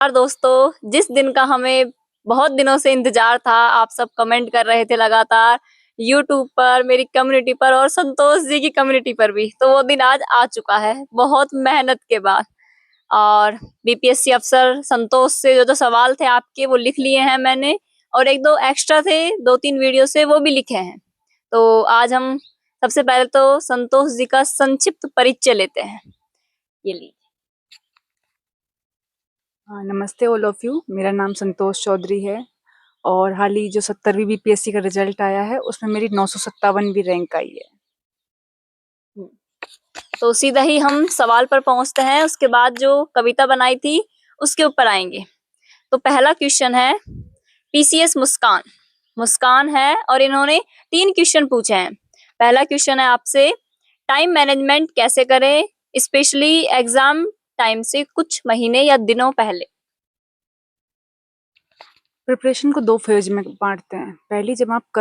और दोस्तों, जिस दिन का हमें बहुत दिनों से इंतजार था, आप सब कमेंट कर रहे थे लगातार यूट्यूब पर, मेरी कम्युनिटी पर और संतोष जी की कम्युनिटी पर भी, तो वो दिन आज आ चुका है बहुत मेहनत के बाद। और बीपीएससी अफसर संतोष से जो जो सवाल थे आपके वो लिख लिए हैं मैंने, और एक दो एक्स्ट्रा थे 2-3 वीडियो से वो भी लिखे हैं। तो आज हम सबसे पहले तो संतोष जी का संक्षिप्त परिचय लेते हैं। ये लीजिए। हाँ, नमस्ते ऑल ऑफ यू। मेरा नाम संतोष चौधरी है और हाल ही जो 70वीं बीपीएससी का रिजल्ट आया है उसमें मेरी 957वीं रैंक आई है। तो सीधा ही हम सवाल पर पहुंचते हैं, उसके बाद जो कविता बनाई थी उसके ऊपर आएंगे। तो पहला क्वेश्चन है पीसीएस मुस्कान। मुस्कान है और इन्होंने 3 क्वेश्चन पूछे हैं। पहला क्वेश्चन है आपसे, टाइम मैनेजमेंट कैसे करें, स्पेशली एग्जाम टाइम से कुछ महीने या दिनों पहले। प्रिपरेशन को 2 फेज में बांटते हैं। पहली, जब आप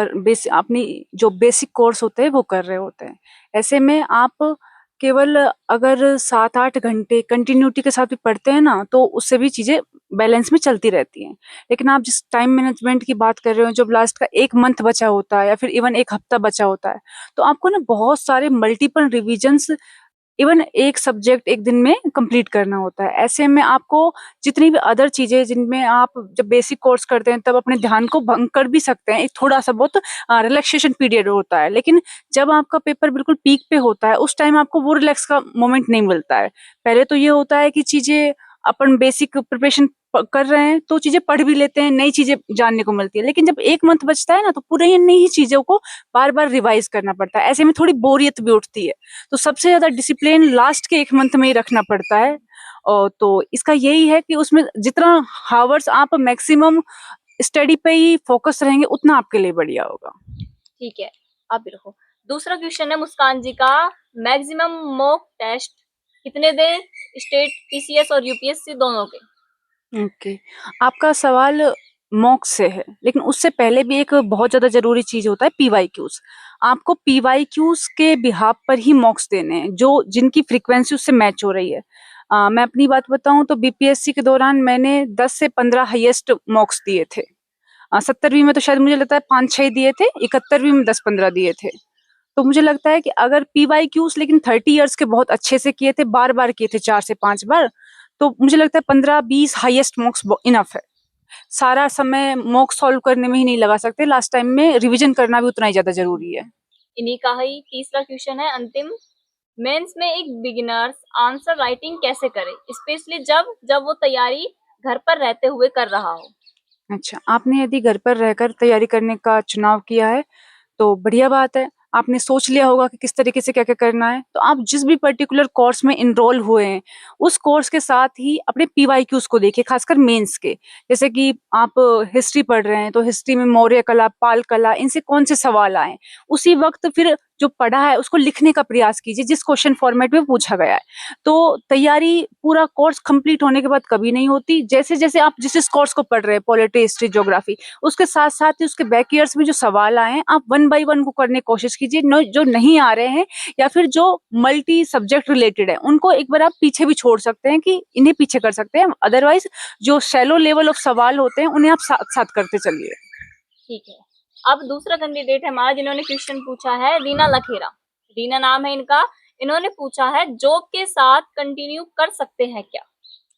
अपनी जो बेसिक कोर्स होते हैं वो कर रहे होते हैं। ऐसे में आप केवल अगर 7-8 घंटे कंटिन्यूटी के साथ भी पढ़ते हैं ना, तो उससे भी चीज़ें बैलेंस में चलती रहती हैं। लेकिन आप जिस टाइम मैनेजमेंट की बात कर रहे हो, जब लास्ट का 1 मंथ बचा होता है या फिर इवन 1 हफ्ता बचा होता है, तो आपको ना बहुत सारे मल्टीपल रिविजन्स इवन एक सब्जेक्ट एक दिन में कंप्लीट करना होता है। ऐसे में आपको जितनी भी अदर चीज़ें जिनमें आप जब बेसिक कोर्स करते हैं तब अपने ध्यान को भंग कर भी सकते हैं। एक थोड़ा-सा बहुत रिलैक्सेशन पीरियड होता है। लेकिन जब आपका पेपर बिल्कुल पीक पे होता है, उस टाइम आपको वो रिलैक्स का मोमेंट नहीं मिलता है। पहले तो ये होता है कि चीज़ें अपन बेसिक प्रिपरेशन कर रहे हैं तो चीज़ें पढ़ भी लेते हैं, नई चीज़ें जानने को मिलती है। लेकिन जब 1 मंथ बचता है ना, तो पूरे ये नई ही चीज़ों को बार-बार रिवाइज़ करना पड़ता है। ऐसे में थोड़ी बोरियत भी उठती है। तो सबसे ज़्यादा डिसिप्लिन लास्ट के 1 मंथ में ही रखना पड़ता है। तो इसका यही है कि उसमें जितना हावर्स आप मैक्सिमम स्टडी पे ही फोकस रहेंगे, उतना आपके लिए बढ़िया होगा। ठीक है, आप भी रखो। दूसरा क्वेश्चन है मुस्कान जी का, मैक्सिमम मॉक टेस्ट कितने दें स्टेट पीसीएस और यूपीएससी दोनों के। ओके, आपका सवाल मॉक से है, लेकिन उससे पहले भी एक बहुत ज़्यादा ज़रूरी चीज़ होता है पीवाईक्यूज़। आपको पीवाईक्यूज़ के बिहाफ़ पर ही मॉक्स देने हैं, जो जिनकी फ्रीक्वेंसी उससे मैच हो रही है। मैं अपनी बात बताऊँ तो बीपीएससी के दौरान मैंने 10 से 15 हाईएस्ट मॉक्स दिए थे। 70वीं में तो शायद मुझे लगता है 5-6 दिए थे, 71वीं में 10-15 दिए थे। तो मुझे लगता है कि अगर पीवाईक्यूज़ लेकिन 30 इयर्स के बहुत अच्छे से किए थे, बार-बार किए थे 4 से 5 बार, तो मुझे लगता है 15-20 हाईएस्ट मॉक्स इनफ है। सारा समय मॉक सॉल्व करने में ही नहीं लगा सकते, लास्ट टाइम में रिवीजन करना भी उतना ही ज़्यादा ज़रूरी है। इन्हीं का ही तीसरा क्वेश्चन है अंतिम, मेंस में एक बिगिनर्स आंसर राइटिंग कैसे करे, स्पेशली जब जब वो तैयारी घर पर रहते हुए कर रहा हो। अच्छा, आपने यदि घर पर रहकर तैयारी करने का चुनाव किया है, तो बढ़िया बात है। आपने सोच लिया होगा कि किस तरीके से क्या-क्या करना है, तो आप जिस भी पर्टिकुलर कोर्स में एनरोल हुए हैं, उस कोर्स के साथ ही अपने पीवाईक्यूज़ को देखिए, खासकर मेंस के। जैसे कि आप हिस्ट्री पढ़ रहे हैं, तो हिस्ट्री में मौर्य कला, पाल कला, इनसे कौन से सवाल आए? उसी वक़्त फिर जो पढ़ा है, उसको लिखने का प्रयास कीजिए, जिस क्वेश्चन फॉर्मेट में पूछा गया है। तो तैयारी पूरा कोर्स कंप्लीट होने के बाद कभी नहीं होती। जैसे-जैसे आप जिस कोर्स को पढ़ रहे हैं, पॉलिटी, हिस्ट्री, ज्योग्राफी, उसके साथ-साथ ही उसके बैक ईयर्स में जो सवाल आए हैं, आप वन बाय वन को करने की कोशिश कीजिए। जो नहीं आ रहे हैं या फिर जो मल्टी सब्जेक्ट रिलेटेड है, उनको एक बार आप पीछे भी छोड़ सकते हैं कि इन्हें पीछे कर सकते हैं। अदरवाइज़ जो शैलो लेवल ऑफ सवाल होते हैं, उन्हें आप साथ-साथ करते चलिए। ठीक है, अब दूसरा कैंडिडेट है हमारा जिन्होंने क्वेश्चन पूछा है, रीना लखेरा। रीना नाम है इनका। इन्होंने पूछा है जॉब के साथ कंटिन्यू कर सकते हैं क्या,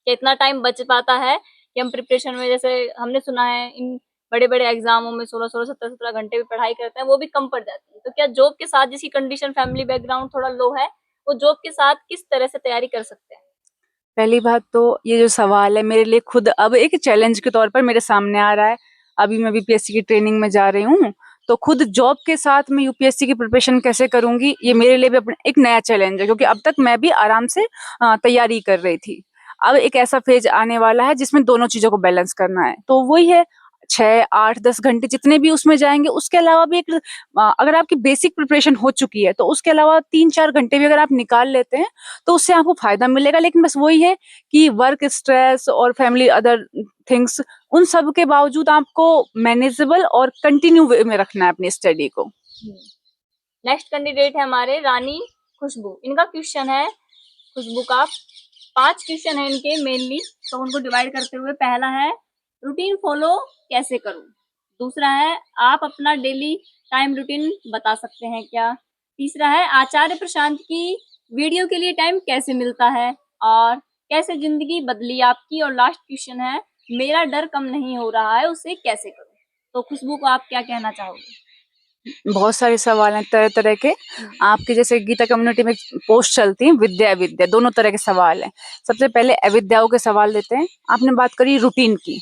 इतना टाइम बच पाता है कि हम प्रिपरेशन में, जैसे हमने सुना है इन बड़े बड़े एग्जामों में 16-16 17-17 घंटे भी पढ़ाई करते हैं, वो भी कम पड़ जाती है। तो क्या जॉब के साथ, जिसकी कंडीशन फैमिली बैकग्राउंड थोड़ा लो है, वो जॉब के साथ किस तरह से तैयारी कर सकते हैं। पहली बात तो ये जो सवाल है मेरे लिए खुद अब एक चैलेंज के तौर पर मेरे सामने आ रहा है। अभी मैं बीपीएससी की ट्रेनिंग में जा रही हूँ, तो खुद जॉब के साथ मैं यूपीएससी की प्रिपरेशन कैसे करूँगी, ये मेरे लिए भी अपना एक नया चैलेंज है, क्योंकि अब तक मैं भी आराम से तैयारी कर रही थी। अब एक ऐसा फेज आने वाला है जिसमें दोनों चीज़ों को बैलेंस करना है, तो वही है 6, 8, 10 घंटे जितने भी उसमें जाएँगे, उसके अलावा भी एक अगर आपकी बेसिक प्रिपरेशन हो चुकी है, तो उसके अलावा 3-4 घंटे भी अगर आप निकाल लेते हैं, तो उससे आपको फ़ायदा मिलेगा। लेकिन बस वही है कि वर्क स्ट्रेस और फैमिली अदर थिंग्स, उन सब के बावजूद आपको मैनेजेबल और कंटिन्यू वे में रखना है अपनी स्टडी को। नेक्स्ट कैंडिडेट है हमारे रानी खुशबू। इनका क्वेश्चन है खुशबू का, 5 क्वेश्चन है इनके मेनली, तो उनको डिवाइड करते हुए पहला है रूटीन फॉलो कैसे करूं, दूसरा है आप अपना डेली टाइम रूटीन बता सकते हैं क्या, तीसरा है आचार्य प्रशांत की वीडियो के लिए टाइम कैसे मिलता है, और कैसे जिंदगी बदली आपकी, और लास्ट क्वेश्चन है मेरा डर कम नहीं हो रहा है उसे कैसे करूं। तो खुशबू को आप क्या कहना चाहोगे? बहुत सारे सवाल हैं तरह तरह के। आपके जैसे गीता कम्युनिटी में पोस्ट चलती है विद्या अविद्या, दोनों तरह के सवाल हैं। सबसे पहले अविद्याओं के सवाल देते हैं। आपने बात करी रूटीन की,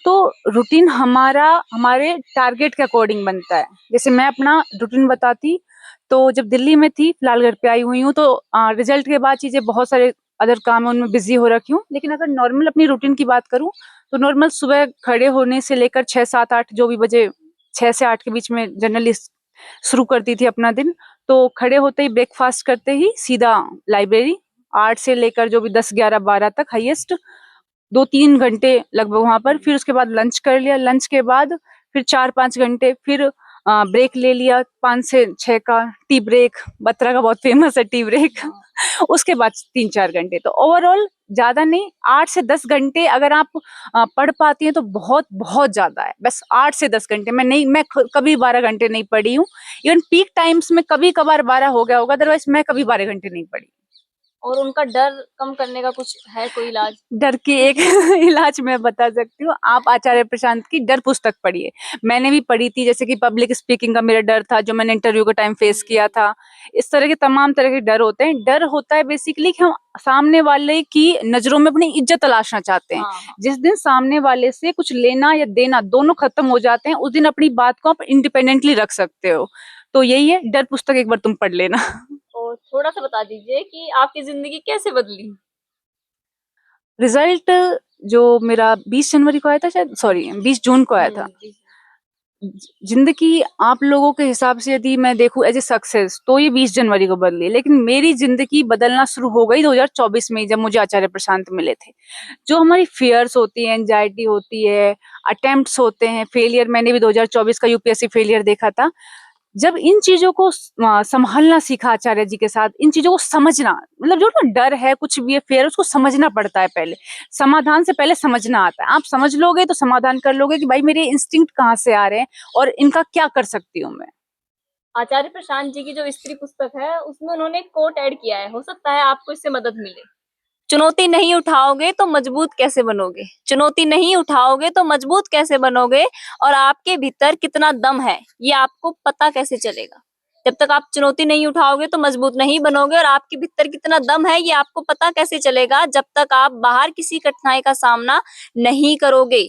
तो रूटीन हमारा हमारे टारगेट के अकॉर्डिंग बनता है। जैसे मैं अपना रूटीन बताती, तो जब दिल्ली में थी, फिलहाल घर पे आई हुई हूँ, तो रिजल्ट के बाद चीजें बहुत सारे अदर काम है उनमें बिजी हो रखी हूँ। लेकिन अगर नॉर्मल अपनी रूटीन की बात करूँ, तो नॉर्मल सुबह खड़े होने से लेकर 6 7 8 जो भी बजे, 6 से 8 के बीच में जनरली शुरू करती थी अपना दिन। तो खड़े होते ही ब्रेकफास्ट करते ही सीधा लाइब्रेरी, 8 से लेकर जो भी 10 11 12 तक हाईएस्ट 2 3 घंटे लगभग वहां पर। फिर उसके बाद लंच कर लिया, लंच के बाद फिर 4 5 घंटे फिर ब्रेक ले लिया, 5 से 6 का टी ब्रेक, बत्रा का बहुत फेमस है टी ब्रेक। उसके बाद 3 4 घंटे, तो ओवरऑल ज्यादा नहीं, 8 से 10 घंटे अगर आप पढ़ पाती हैं तो बहुत बहुत ज्यादा है। बस 8 से 10 घंटे। मैं कभी 12 घंटे नहीं पढ़ी हूँ। इवन पीक टाइम्स में कभी कभार 12 हो गया होगा, अदरवाइज मैं कभी 12 घंटे नहीं पढ़ी। और उनका डर कम करने का कुछ है कोई इलाज? डर की एक इलाज मैं बता सकती हूँ। आप आचार्य प्रशांत की डर पुस्तक पढ़िए। मैंने भी पढ़ी थी, जैसे कि पब्लिक स्पीकिंग का मेरा डर था, जो मैंने इंटरव्यू के टाइम फेस किया था। इस तरह के तमाम तरह के डर होते हैं। डर होता है बेसिकली कि हम सामने वाले की नजरों में अपनी इज्जत तलाशना चाहते हैं। हाँ। जिस दिन सामने वाले से कुछ लेना या देना दोनों खत्म हो जाते हैं, उस दिन अपनी बात को आप इंडिपेंडेंटली रख सकते हो। तो यही है, डर पुस्तक एक बार तुम पढ़ लेना। और थोड़ा सा बता दीजिए कि आपकी जिंदगी कैसे बदली? रिजल्ट जो मेरा 20 जनवरी को आया था, शायद, सॉरी 20 जून को आया था। जी। जिंदगी आप लोगों के हिसाब से यदि मैं देखूं एज ए सक्सेस, तो ये 20 जनवरी को बदली। लेकिन मेरी जिंदगी बदलना शुरू हो गई 2024 में, जब मुझे आचार्य प्रशांत मिले थे। जो हमारी फियर्स होती है, एंजाइटी होती है, अटेम्प्ट्स होते हैं, फेलियर, मैंने भी 2024 का यूपीएससी फेलियर देखा था। जब इन चीजों को संभालना सीखा आचार्य जी के साथ, इन चीजों को समझना, मतलब जो ना डर है, कुछ भी है, फेयर, उसको समझना पड़ता है पहले। समाधान से पहले समझना आता है। आप समझ लोगे तो समाधान कर लोगे कि भाई मेरे इंस्टिंक्ट कहाँ से आ रहे हैं और इनका क्या कर सकती हूँ मैं। आचार्य प्रशांत जी की जो स्त्री पुस्तक है उसमें उन्होंने कोट ऐड किया है, हो सकता है आपको इससे मदद मिले। चुनौती नहीं उठाओगे तो मजबूत कैसे बनोगे, चुनौती नहीं उठाओगे तो मजबूत कैसे बनोगे, और आपके भीतर कितना दम है ये आपको पता कैसे चलेगा। जब तक आप चुनौती नहीं उठाओगे तो मजबूत नहीं बनोगे, और आपके भीतर कितना दम है ये आपको पता कैसे चलेगा जब तक आप बाहर किसी कठिनाई का सामना नहीं करोगे।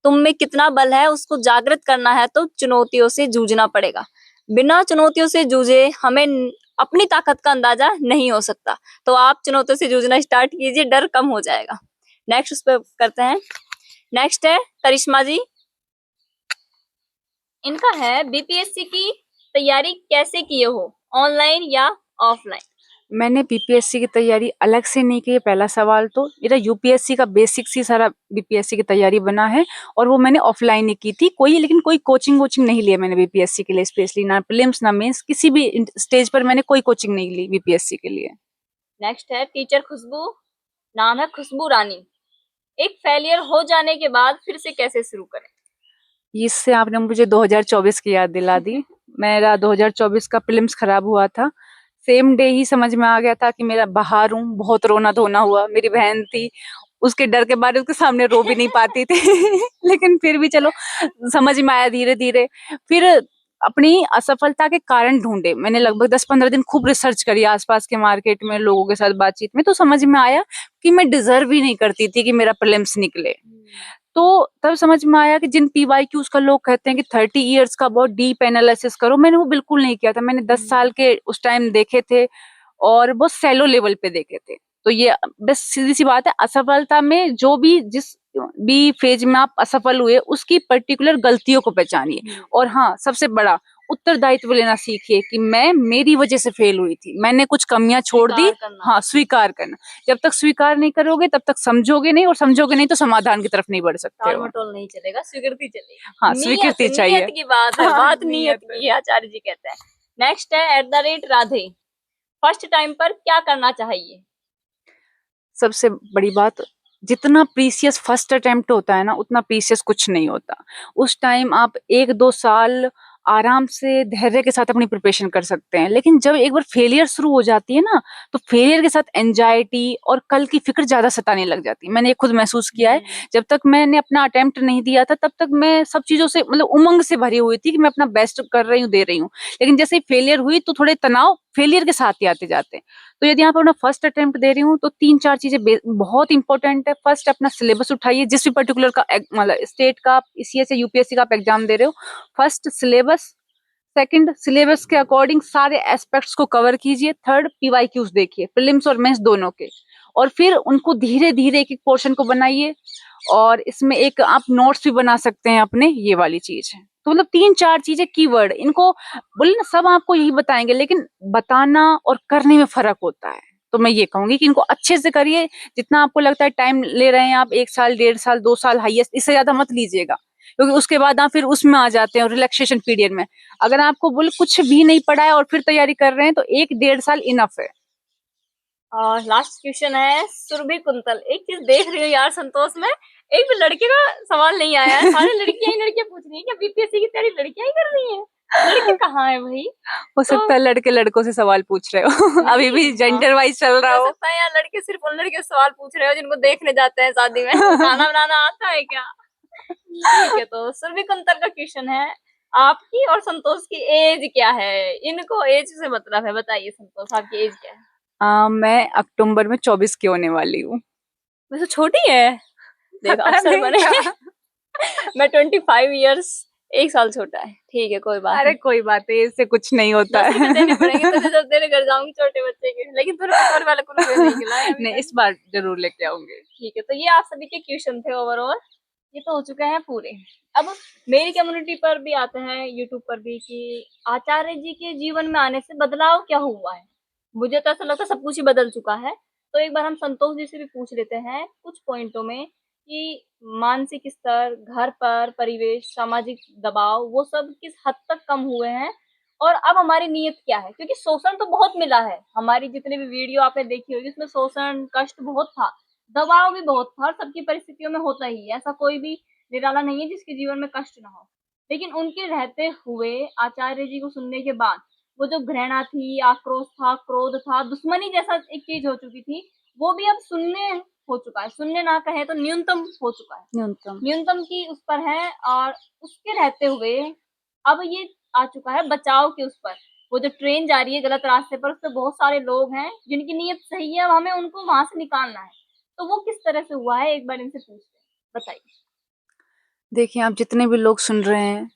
तुम में कितना बल है उसको जागृत करना है तो चुनौतियों से जूझना पड़ेगा। बिना चुनौतियों से जूझे हमें अपनी ताकत का अंदाजा नहीं हो सकता। तो आप चुनौतियों से जूझना स्टार्ट कीजिए, डर कम हो जाएगा। नेक्स्ट उस पर करते हैं। नेक्स्ट है करिश्मा जी, इनका है बीपीएससी की तैयारी कैसे किए हो, ऑनलाइन या ऑफलाइन? मैंने बीपीएससी की तैयारी अलग से नहीं की है, पहला सवाल। तो मेरा यूपीएससी का बेसिक ही सारा बीपीएससी की तैयारी बना है, और वो मैंने ऑफलाइन ही की थी। लेकिन कोई कोचिंग वोचिंग नहीं लिया मैंने बीपीएससी के लिए, स्पेशली ना प्रीलिम्स ना मेंस, किसी भी स्टेज पर मैंने कोई कोचिंग नहीं ली बीपीएससी के लिए। नेक्स्ट है टीचर खुशबू, नाम है खुशबू रानी, एक फेलियर हो जाने के बाद फिर से कैसे शुरू करें? इससे आपने मुझे 2024 की याद दिला दी। मेरा 2024 का प्रीलिम्स खराब हुआ था। सेम डे ही समझ में आ गया था कि मेरा बाहर हूँ, बहुत रोना धोना हुआ। मेरी बहन थी, उसके डर के बारे उसके सामने रो भी नहीं पाती थी। लेकिन फिर भी चलो समझ में आया धीरे धीरे। फिर अपनी असफलता के कारण ढूंढे मैंने, लगभग 10 15 दिन खूब रिसर्च करी आसपास के मार्केट में, लोगों के साथ बातचीत में। तो समझ में आया कि मैं डिजर्व ही नहीं करती थी कि मेरा प्रीलिम्स निकले। तो तब समझ में आया कि जिन PYQs का लोग कहते हैं कि 30 इयर्स का बहुत डीप एनालिसिस करो, मैंने वो बिल्कुल नहीं किया था। मैंने 10 साल के उस टाइम देखे थे, और बहुत सैलो लेवल पे देखे थे। तो ये बस सीधी सी बात है, असफलता में जो भी जिस भी फेज में आप असफल हुए, उसकी पर्टिकुलर गलतियों को पहचानिए। और हाँ, सबसे बड़ा उत्तरदायित्व लेना सीखिए कि मेरी वजह से फेल हुई थी, मैंने कुछ कमियां छोड़ दी। हाँ, स्वीकार करना। जब तक स्वीकार नहीं करोगे तब तक समझोगे नहीं, और समझोगे नहीं तो समाधान की तरफ नहीं बढ़ सकते हो। टाल-मटोल नहीं चलेगा, स्वीकृति चलेगी। हाँ, नियत, स्वीकृति चाहिए। नियत की बात है, हाँ, बात नियत नियत की है, आचार्य जी कहते हैं। नेक्स्ट है @राधे, फर्स्ट टाइम पर क्या करना चाहिए? सबसे बड़ी बात, जितना प्रीसियस फर्स्ट अटेम्प्ट होता है ना, उतना प्रीसियस कुछ नहीं होता। उस टाइम आप 1-2 साल आराम से धैर्य के साथ अपनी प्रिपरेशन कर सकते हैं, लेकिन जब एक बार फेलियर शुरू हो जाती है ना, तो फेलियर के साथ एंजाइटी और कल की फिक्र ज्यादा सताने लग जाती है। मैंने ये खुद महसूस किया है। जब तक मैंने अपना अटेम्प्ट नहीं दिया था, तब तक मैं सब चीजों से मतलब उमंग से भरी हुई थी कि मैं अपना बेस्ट कर रही हूँ, दे रही हूँ। लेकिन जैसे ही फेलियर हुई तो थोड़े तनाव फेलियर के साथ ही आते जाते हैं। तो यदि आप अपना फर्स्ट अटेम्प्ट दे रही हूँ, तो 3-4 चीजें बहुत इंपॉर्टेंट है। फर्स्ट, अपना सिलेबस उठाइए, जिस भी पर्टिकुलर का मतलब स्टेट का, सीएस या यूपीएससी का आप एग्जाम दे रहे हो। फर्स्ट सिलेबस, सेकंड सिलेबस के अकॉर्डिंग सारे एस्पेक्ट्स को कवर कीजिए। थर्ड, पीवाईक्यूज देखिए, प्रीलिम्स और मेंस दोनों के, और फिर उनको धीरे धीरे एक एक पोर्शन को बनाइए। और इसमें एक आप नोट्स भी बना सकते हैं अपने, ये वाली चीज है। तो मतलब 3-4 चीजें कीवर्ड, इनको बोले ना, सब आपको यही बताएंगे, लेकिन बताना और करने में फर्क होता है। तो मैं ये कहूंगी कि इनको अच्छे से करिए। जितना आपको लगता है टाइम ले रहे हैं आप, 1 साल, 1.5 साल, 2 साल हाईएस्ट, इससे ज्यादा मत लीजिएगा, क्योंकि उसके बाद आप फिर उसमें आ जाते हैं रिलैक्सेशन पीरियड में। अगर आपको बोले कुछ भी नहीं पढ़ा है और फिर तैयारी कर रहे हैं, तो 1-1.5 साल इनफ है। और लास्ट क्वेश्चन है सुरभि कुंतल। एक चीज देख रही हूँ यार संतोष में, एक भी लड़के का सवाल नहीं आया है। सारी लड़कियां ही लड़कियां पूछ रही है, क्या बीपीएससी की तैयारी लड़कियां ही कर रही हैं? लड़के कहाँ है भाई? हो तो सकता है लड़के लड़कों से सवाल पूछ रहे हो। अभी भी नहीं, हाँ, जेंडर वाइज चल रहा हो हो। सकता है यार लड़के सिर्फ उन लड़के से सवाल पूछ रहे हो जिनको देखने जाते हैं शादी में। खाना बनाना आता है क्या? ठीक है, तो सुरभि कुंतल का क्वेश्चन है, आपकी और संतोष की एज क्या है? इनको एज से मतलब है, बताइए संतोष आपकी एज क्या है? मैं अक्टूबर में 24 की होने वाली हूँ। वैसे छोटी है, देख पता अफसर नहीं बने। था। मैं 25 ईयर्स, 1 साल छोटा है। ठीक है, कोई बात अरे नहीं। कोई बात है, इससे कुछ नहीं होता 10 रुपए देने पड़ेंगे है। तुझे जब तेरे घर जाऊंगी छोटे बच्चे के, लेकिन तूने पतोर वाले को रुपए नहीं खिलाए अभी नहीं, तक। इस बार जरूर लेके आऊंगे। ठीक है, तो ये आप सभी के क्वेश्चन थे ओवरऑल। ये तो हो चुके हैं पूरे। अब मेरी कम्युनिटी पर भी आते हैं, यूट्यूब पर भी, कि आचार्य जी के जीवन में आने से बदलाव क्या हुआ है। मुझे तो ऐसा लगता है सब कुछ ही बदल चुका है। तो एक बार हम संतोष जी से भी पूछ लेते हैं कुछ पॉइंटों में, कि मानसिक स्तर, घर पर परिवेश, सामाजिक दबाव, वो सब किस हद तक कम हुए हैं, और अब हमारी नीयत क्या है। क्योंकि शोषण तो बहुत मिला है, हमारी जितनी भी वीडियो आपने देखी होगी उसमें शोषण, कष्ट बहुत था, दबाव भी बहुत था, और सबकी परिस्थितियों में होता ही है। ऐसा कोई भी निराला नहीं है जिसके जीवन में कष्ट ना हो। लेकिन उनके रहते हुए आचार्य जी को सुनने के बाद वो जो घृणा थी, आक्रोश था, क्रोध था, दुश्मनी जैसा एक चीज हो चुकी थी, वो भी अब शून्य हो चुका है। शून्य ना कहे तो न्यूनतम हो चुका है, न्यूनतम। न्यूनतम की उस पर है। और उसके रहते हुए अब ये आ चुका है बचाव के उस पर। वो जो ट्रेन जा रही है गलत रास्ते पर, उस पर बहुत सारे लोग हैं जिनकी नीयत सही है, अब हमें उनको वहां से निकालना है। तो वो किस तरह से हुआ है, एक बार इनसे पूछते हैं, बताइए। देखिए, आप जितने भी लोग सुन रहे हैं,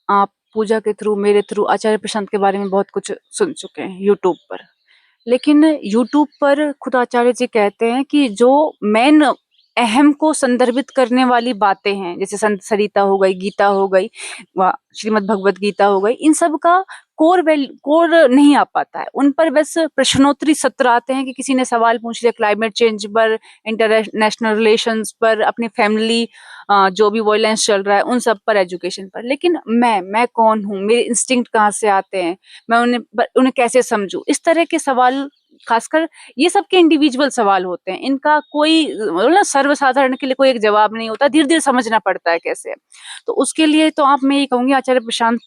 आप पूजा के थ्रू, मेरे थ्रू आचार्य प्रशांत के बारे में बहुत कुछ सुन चुके हैं यूट्यूब पर। लेकिन यूट्यूब पर खुद आचार्य जी कहते हैं कि जो मेन अहम को संदर्भित करने वाली बातें हैं, जैसे संत सरिता हो गई, गीता हो गई, श्रीमद् भगवत गीता हो गई, इन सब का कोर नहीं आ पाता है। उन पर बस प्रश्नोत्तरी सत्र आते हैं कि किसी ने सवाल पूछ लिया क्लाइमेट चेंज पर, इंटरनेशनल रिलेशंस पर, अपनी फैमिली, जो भी वायलेंस चल रहा है उन सब पर, एजुकेशन पर। लेकिन मैं कौन हूँ, मेरे इंस्टिंक्ट कहाँ से आते हैं, मैं उन्हें कैसे समझूं, इस तरह के सवाल, खासकर ये सब के इंडिविजुअल सवाल होते हैं। इनका कोई मतलब ना सर्वसाधारण के लिए कोई एक जवाब नहीं होता, धीरे धीरे समझना पड़ता है कैसे। तो उसके लिए तो आप, मैं ये कहूंगी, आचार्य प्रशांत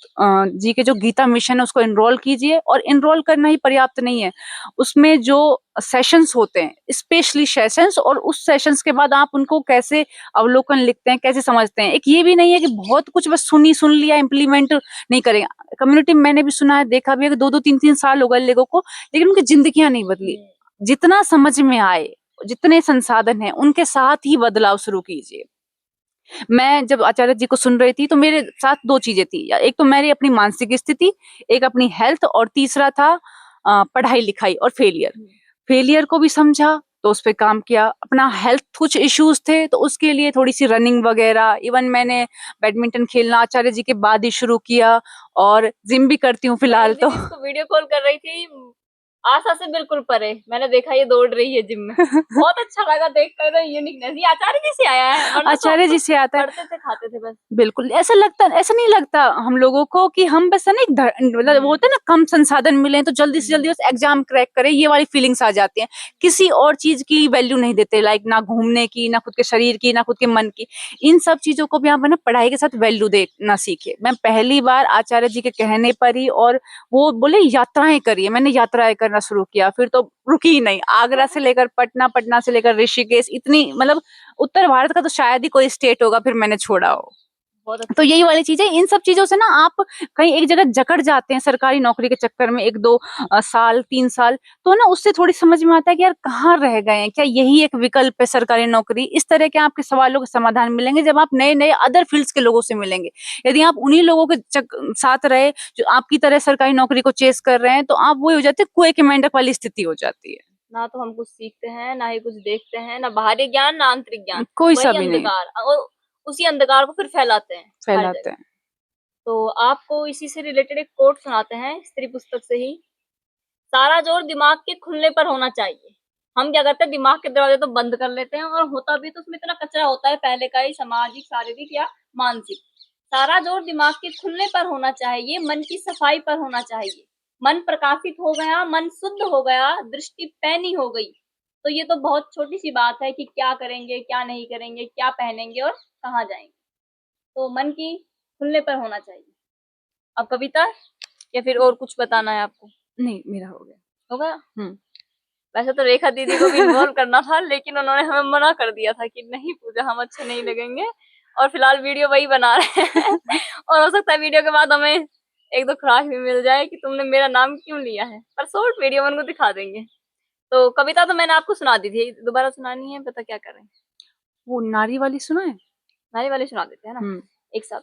जी के जो गीता मिशन है उसको एनरोल कीजिए। और एनरोल करना ही पर्याप्त नहीं है, उसमें जो सेशंस होते हैं, स्पेशली सेशंस, और उस सेशंस के बाद आप उनको कैसे अवलोकन लिखते हैं, कैसे समझते हैं। एक ये भी नहीं है कि बहुत कुछ बस सुन लिया, इम्प्लीमेंट नहीं करें। कम्युनिटी में मैंने भी सुना है, देखा भी है कि 2-2 3-3 साल हो गए लोगों को, लेकिन उनकी जिंदगियां नहीं बदली। जितना समझ में आए, जितने संसाधन हैं, उनके साथ ही बदलाव शुरू कीजिए। मैं जब आचार्य जी को सुन रही थी, तो मेरे साथ 2 चीजें थी। एक तो मेरी अपनी मानसिक स्थिति, एक अपनी हेल्थ, और तीसरा था पढ़ाई लिखाई और फेलियर। फेलियर को भी समझा तो उस पे काम किया। अपना हेल्थ कुछ इश्यूज थे तो उसके लिए थोड़ी सी रनिंग वगैरह, इवन मैंने बैडमिंटन खेलना आचार्य जी के बाद ही शुरू किया, और जिम भी करती हूँ मैं फिलहाल उस तो। दिन इसको वीडियो कॉल कर रही थी, आशा से बिल्कुल परे। मैंने देखा ये दौड़ रही है जिम में। बहुत अच्छा लगा देखकर, तो यूनिकनेस ये आचार्य जी से आया है, वरना तो आचार्य हम जी तो से आता है। पढ़ते थे खाते थे बस। बिल्कुल ऐसा लगता, ऐसा नहीं लगता हम लोगों को कि हम बस है ना मतलब वो होता है ना, कम संसाधन मिले तो जल्दी से जल्दी बस एग्जाम क्रैक करें, ये वाली फीलिंग्स आ जाती हैं। किसी और चीज की वैल्यू नहीं देते, लाइक ना घूमने की, ना खुद के शरीर की, ना खुद के मन की। इन सब चीजों को भी आप है ना पढ़ाई के साथ वैल्यू देना सीखे। मैं पहली बार आचार्य जी के कहने पर ही, और वो बोले यात्राएं करिए, मैंने यात्राएं करना शुरू किया, फिर तो रुकी ही नहीं। आगरा से लेकर पटना, पटना से लेकर ऋषिकेश, इतनी मतलब उत्तर भारत का तो शायद ही कोई स्टेट होगा फिर मैंने छोड़ा हो। बहुत तो अच्छा। यही वाली चीजें, इन सब चीजों से ना आप कहीं एक जगह जकड़ जाते हैं सरकारी नौकरी के चक्कर में, 1-2 साल 3 साल, तो ना उससे थोड़ी समझ में आता है कि यार कहाँ रह गए हैं, क्या यही एक विकल्प है सरकारी नौकरी। इस तरह के आपके सवालों के समाधान मिलेंगे जब आप नए नए अदर फील्ड्स के लोगों से मिलेंगे। यदि आप उन्हीं लोगों के साथ रहे जो आपकी तरह सरकारी नौकरी को चेस कर रहे हैं, तो आप वो हो जाते हैं, कुएं के मेंढक वाली स्थिति हो जाती है। ना तो हम कुछ सीखते हैं, ना ही कुछ देखते हैं, ना बाहरी ज्ञान ना आंतरिक ज्ञान। कोई सा वही भी नहीं अंधकार, और उसी अंधकार को फिर फैलाते हैं हर फैलाते जगह। हैं। तो आपको इसी से रिलेटेड एक कोट सुनाते हैं, स्त्री पुस्तक से ही। सारा जोर दिमाग के खुलने पर होना चाहिए। हम क्या करते हैं, दिमाग के दरवाजे तो बंद कर लेते हैं, और होता भी तो उसमें इतना कचरा होता है पहले का ही, सामाजिक, शारीरिक या मानसिक। सारा जोर दिमाग के खुलने पर होना चाहिए, मन की सफाई पर होना चाहिए। मन प्रकाशित हो गया, मन शुद्ध हो गया, दृष्टि पैनी हो गई, तो ये तो बहुत छोटी सी बात है कि क्या करेंगे, क्या नहीं करेंगे, क्या पहनेंगे और कहाँ जाएंगे। तो मन की खुलने पर होना चाहिए। अब कविता या फिर और कुछ बताना है आपको? नहीं, मेरा हो गया। हो गया। हम्म। वैसे तो रेखा दीदी को भी इन्वॉल्व करना था, लेकिन उन्होंने हमें मना कर दिया था कि नहीं पूजा, हम अच्छे नहीं लगेंगे, और फिलहाल वीडियो वही बना रहे हैं। और हो सकता है वीडियो के बाद हमें एक दो खराश भी मिल जाए कि तुमने मेरा नाम क्यों लिया है, पर शॉर्ट वीडियो में उनको दिखा देंगे। तो कविता तो मैंने आपको सुना दी थी, दोबारा सुनानी है, पता क्या करें? वो नारी वाली सुना है? नारी वाली सुना देते हैं ना एक साथ।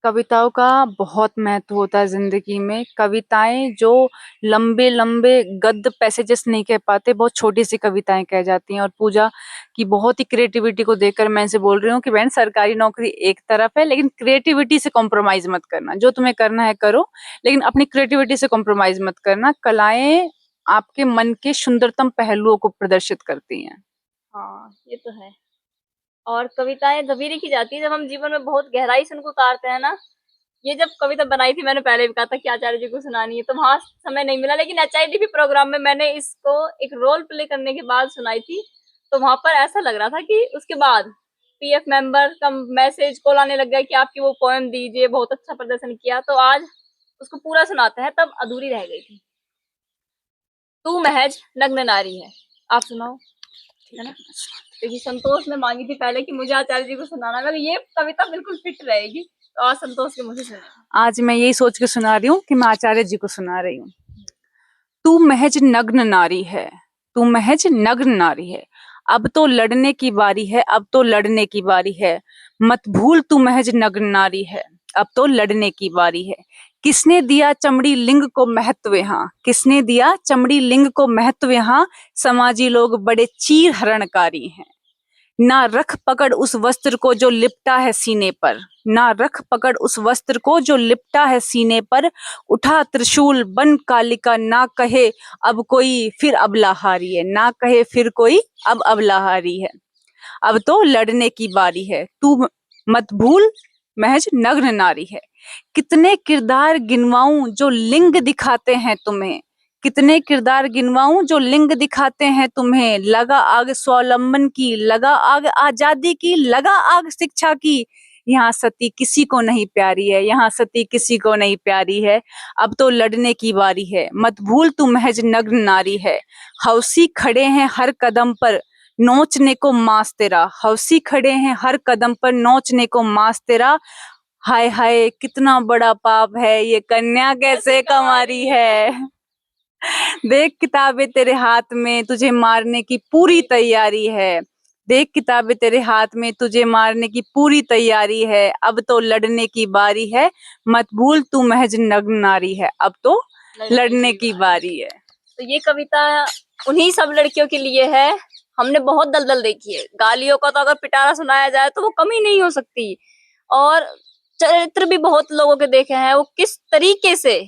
कविताओं का बहुत महत्व होता है जिंदगी में। कविताएं जो लंबे लंबे गद्य पैसेजेस नहीं कह पाते, बहुत छोटी सी कविताएं कह जाती हैं। और पूजा की बहुत ही क्रिएटिविटी को देखकर मैं इनसे बोल रही हूँ कि बहन, सरकारी नौकरी एक तरफ है, लेकिन क्रिएटिविटी से कॉम्प्रोमाइज मत करना। जो तुम्हें करना है करो, लेकिन अपनी क्रिएटिविटी से कॉम्प्रोमाइज मत करना। कलाएं आपके मन के सुंदरतम पहलुओं को प्रदर्शित करती हैं। हाँ, ये तो है। और कविताएं तभी लिखी जाती है जब हम जीवन में बहुत गहराई से उनको उतारते हैं ना। ये जब कविता बनाई थी, मैंने पहले भी कहा था कि आचार्य जी को सुनानी है, तो वहां समय नहीं मिला, लेकिन एचआईडीपी प्रोग्राम में मैंने इसको एक रोल प्ले करने के बाद सुनाई थी। तो वहां पर ऐसा लग रहा था कि उसके बाद पीएफ मेंबर का मैसेज कॉल आने लग गया कि आपकी वो पोएम दीजिए, बहुत अच्छा प्रदर्शन किया। तो आज उसको पूरा सुनाते हैं, तब अधूरी रह गई थी। तू महज नग्न नारी है, आप सुनाओ, है ना? क्योंकि संतोष ने मांगी थी पहले कि मुझे आचार्य जी को सुनाना, मगर ये कविता बिल्कुल फिट रहेगी, तो आज संतोष के मुझे सुने। आज मैं यही सोच के सुना रही हूँ कि मैं आचार्य जी को सुना रही हूँ। तू महज नग्न नारी है, तू महज नग्न नारी है, अब तो लड़ने की बारी है, अब तो लड़ने की बारी है। मत भूल तू महज नग्न नारी है, अब तो लड़ने की बारी है। किसने दिया चमड़ी लिंग को महत्व यहाँ, किसने दिया चमड़ी लिंग को महत्व यहाँ। समाजी लोग बड़े चीर हरणकारी हैं। ना रख पकड़ उस वस्त्र को जो लिपटा है सीने पर, ना रख पकड़ उस वस्त्र को जो लिपटा है सीने पर। उठा त्रिशूल बन कालिका, ना कहे अब कोई फिर अबला हारी है, ना कहे फिर कोई अब अबला हारी है। अब तो लड़ने की बारी है, तू मत भूल महज नग्न नारी है। कितने किरदार गिनवाऊं जो लिंग दिखाते हैं तुम्हें, कितने किरदार गिनवाऊं जो लिंग दिखाते हैं तुम्हें। लगा आग स्वावलंबन की, लगा आग आजादी की, लगा आग शिक्षा की। यहाँ सती किसी को नहीं प्यारी है, यहाँ सती किसी को नहीं प्यारी है। अब तो लड़ने की बारी है, मत भूल तू महज नग्न नारी है। हौसी खड़े हैं हर कदम पर नोचने को मांस तेरा, हौसी खड़े हैं हर कदम पर नोचने को मांस तेरा। हाय हाय कितना बड़ा पाप है, ये कन्या कैसे कंवारी है। देख किताबें तेरे हाथ में, तुझे मारने की पूरी तैयारी है। देख किताबें तेरे हाथ में, तुझे मारने की पूरी तैयारी है। अब तो लड़ने की बारी है, मत भूल तू महज नग्न नारी है, अब तो लड़ने की बारी है। तो ये कविता उन्हीं सब लड़कियों के लिए है। हमने बहुत दलदल देखी है, गालियों का तो अगर पिटारा सुनाया जाए तो वो कमी नहीं हो सकती। और चरित्र भी बहुत लोगों के देखे हैं, वो किस तरीके से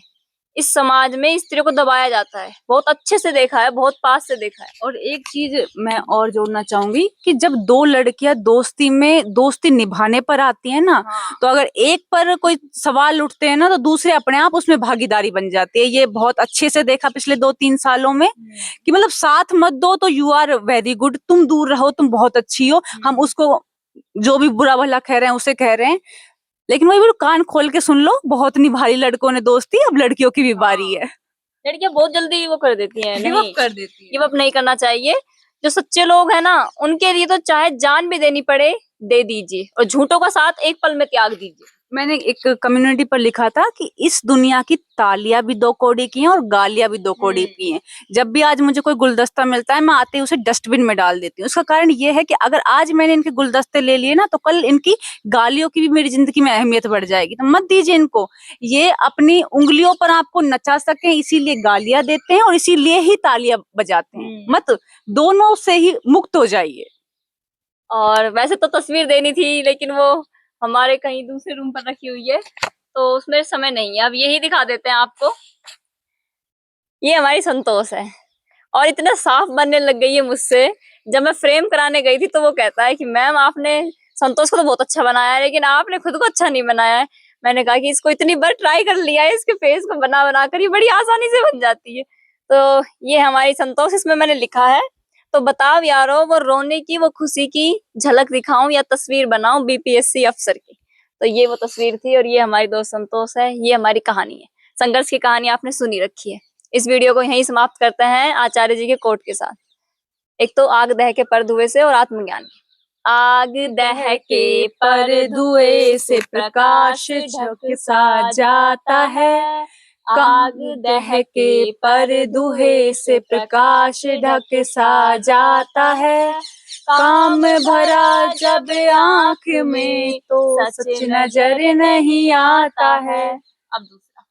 इस समाज में स्त्रियों को दबाया जाता है। बहुत अच्छे से देखा है, बहुत पास से देखा है। और एक चीज मैं और जोड़ना चाहूंगी कि जब दो लड़कियां दोस्ती निभाने पर आती है ना, हाँ। तो अगर एक पर कोई सवाल उठते हैं ना, तो दूसरे अपने आप उसमें भागीदारी बन जाती है। ये बहुत अच्छे से देखा पिछले 2-3 सालों में कि मतलब साथ मत दो तो यू आर वेरी गुड, तुम दूर रहो, तुम बहुत अच्छी हो, हम उसको जो भी बुरा भला कह रहे हैं उसे कह रहे हैं, लेकिन वही बोलो कान खोल के सुन लो, बहुत निभाई लड़कों ने दोस्ती, अब लड़कियों की भी बारी है। लड़कियां बहुत जल्दी वो कर देती हैं, गिव अप नहीं कर देती है। गिव अप नहीं करना चाहिए। जो सच्चे लोग हैं ना, उनके लिए तो चाहे जान भी देनी पड़े, दे दीजिए, और झूठों का साथ एक पल में त्याग दीजिए। मैंने एक कम्युनिटी पर लिखा था कि इस दुनिया की तालियां भी 2 कौड़ी की हैं और गालियां भी 2 कौड़ी की हैं। जब भी आज मुझे कोई गुलदस्ता मिलता है, मैं आते ही उसे डस्टबिन में डाल देती हूँ। उसका कारण ये है कि अगर आज मैंने इनके गुलदस्ते ले लिए ना, तो कल इनकी गालियों की भी मेरी जिंदगी में अहमियत बढ़ जाएगी। तो मत दीजिए इनको। ये अपनी उंगलियों पर आपको नचा सके इसीलिए गालियां देते हैं और इसीलिए ही तालियां बजाते हैं। मत, दोनों से ही मुक्त हो जाइए। और वैसे तो तस्वीर देनी थी, लेकिन वो हमारे कहीं दूसरे रूम पर रखी हुई है, तो उसमें समय नहीं है। अब यही दिखा देते हैं आपको। ये हमारी संतोष है, और इतना साफ बनने लग गई है मुझसे। जब मैं फ्रेम कराने गई थी तो वो कहता है कि मैम आपने संतोष को तो बहुत अच्छा बनाया है, लेकिन आपने खुद को अच्छा नहीं बनाया है। मैंने कहा कि इसको इतनी बार ट्राई कर लिया है, इसके फेस को बना बना कर ये बड़ी आसानी से बन जाती है। तो ये हमारी संतोष, इसमें मैंने लिखा है, तो बताओ यारो, वो रोने की, वो खुशी की झलक दिखाऊं या तस्वीर बनाऊं बीपीएससी अफसर की। तो ये वो तस्वीर थी, और ये हमारी दोस्त संतोष है। ये हमारी कहानी है, संघर्ष की कहानी आपने सुनी रखी है। इस वीडियो को यहीं समाप्त करते हैं आचार्य जी के कोट के साथ। एक तो आग दह के पर धुएं से, और आत्मज्ञान की। आग दह के पर धुएं से प्रकाश झलसा जाता है। आग दह के पर धुएं से प्रकाश ढक सा जाता है। काम भरा जब आंख में तो सच नजर नहीं आता है। अब दूसरा,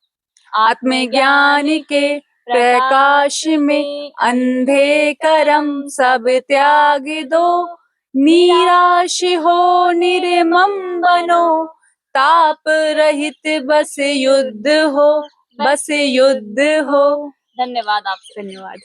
आत्मज्ञान के प्रकाश में अंधे कर्म सब त्याग दो। निराश हो निर्मम बनो, ताप रहित बस युद्ध हो, बस युद्ध हो। धन्यवाद आपसे। धन्यवाद।